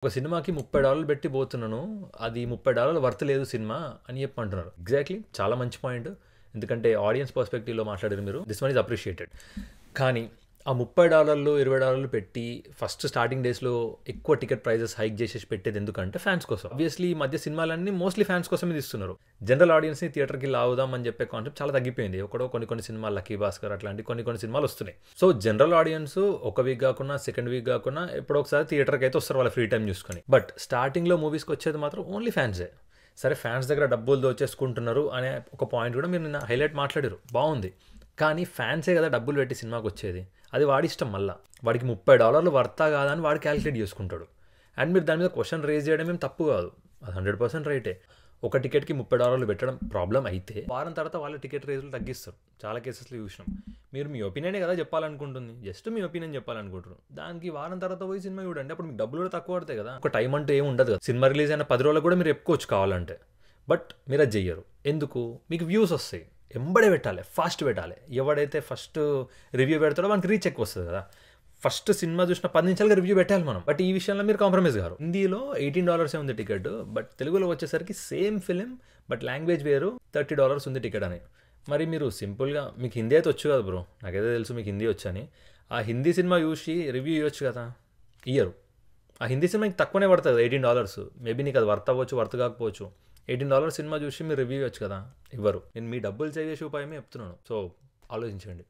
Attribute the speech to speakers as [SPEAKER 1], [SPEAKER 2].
[SPEAKER 1] ఒక సినిమాకి $30 పెట్టి పోతున్నాను. అది $30 వర్త్ లేదు సినిమా అని చెప్పి అంటున్నారు. ఎగ్జాక్ట్‌లీ చాలా మంచి పాయింట్. ఎందుకంటే ఆడియన్స్ పర్స్పెక్టివ్‌లో మాట్లాడారు మీరు. This one is appreciated. కానీ ఆ $30, $20 పెట్టి ఫస్ట్ స్టార్టింగ్ డేస్‌లో ఎక్కువ టికెట్ ప్రైజెస్ హైక్ చేసేసి పెట్టేది ఎందుకంటే ఫ్యాన్స్ కోసం. ఆబ్వియస్లీ ఈ మధ్య సినిమాలన్నీ మోస్ట్లీ ఫ్యాన్స్ కోసమే తీస్తున్నారు. జనరల్ ఆడియన్స్‌ని థియేటర్‌కి లాగుదాం అని చెప్పే కాన్సెప్ట్ చాలా తగ్గిపోయింది. ఒకడో కొన్ని సినిమాలు 'లక్కీ భాస్కర్' అట్లాంటి కొన్ని సినిమాలు వస్తున్నాయి. సో జనరల్ ఆడియన్స్ ఒక వీక్ కాకుండా సెకండ్ వీక్ కాకుండా ఎప్పుడో ఒకసారి థియేటర్‌కి అయితే వస్తారు వాళ్ళ ఫ్రీ టైం చూసుకొని. బట్ స్టార్టింగ్‌లో మూవీస్‌కి వచ్చేది మాత్రం ఓన్లీ ఫ్యాన్సే. సరే ఫ్యాన్స్ దగ్గర డబ్బులు దోచేసుకుంటున్నారు అనే ఒక పాయింట్ కూడా మీరు నిన్న హైలైట్ మాట్లాడారు. బాగుంది. కానీ ఫ్యాన్సే కదా డబ్బులు పెట్టి సినిమాకి వచ్చేది. అది వాడి ఇష్టం మళ్ళా. వాడికి $30 వర్తా కాదా అని వాడు క్యాలిక్యులేట్ చేసుకుంటాడు. అండ్ మీరు దాని మీద క్వశ్చన్ రేజ్ చేయడం ఏం తప్పు కాదు. అది 100% రైటే. ఒక టికెట్కి $30 పెట్టడం ప్రాబ్లం అయితే వారం తర్వాత వాళ్ళ టికెట్ రేట్లు తగ్గిస్తారు. చాలా కేసెస్లో చూసినాం. మీరు మీ ఒపీనియనే కదా చెప్పాలనుకుంటుంది. జస్ట్ మీ ఒపీనియన్ చెప్పాలనుకుంటారు. దానికి వారం తర్వాత పోయి సినిమా చూడండి. అప్పుడు మీకు డబ్బులు కూడా తక్కువ పడతాయి కదా. ఒక టైం అంటూ ఏమి ఉండదు కదా. సినిమా రిలీజ్ అయిన 10 రోజులకు కూడా మీరు చెప్పుకోవచ్చు కావాలంటే. బట్ మీరు అది చెయ్యరు. ఎందుకు? మీకు వ్యూస్ వస్తాయి. ఎంబడే పెట్టాలి, ఫాస్ట్ పెట్టాలి. ఎవడైతే ఫస్ట్ రివ్యూ పెడతాడో మనకి రీచ్ ఎక్కువ వస్తుంది కదా. ఫస్ట్ సినిమా చూసిన 10 నిమిషాలుగా రివ్యూ పెట్టాలి మనం. బట్ ఈ విషయంలో మీరు కాంప్రమైజ్ గారు. హిందీలో $18 ఉంది టికెట్. బట్ తెలుగులో వచ్చేసరికి సేమ్ ఫిలిం బట్ లాంగ్వేజ్ వేరు, $30 ఉంది టికెట్ అని. మరి మీరు సింపుల్గా మీకు హిందీ అయితే వచ్చు కదా బ్రో, నాకైతే తెలుసు మీకు హిందీ వచ్చని. ఆ హిందీ సినిమా చూసి రివ్యూ ఇవ్వచ్చు కదా. ఇయ్యరు. ఆ హిందీ సినిమా తక్కువనే పడుతుంది $18. మేబీ నీకు అది వర్త్ అవ్వచ్చు, వర్త్ కాకపోవచ్చు. $18 సినిమా చూసి మీరు రివ్యూ ఇవ్వచ్చు కదా. ఇవ్వరు. నేను మీ డబ్బులు సేవ్ చేసే ఉపాయమే చెప్తున్నాను. సో ఆలోచించండి.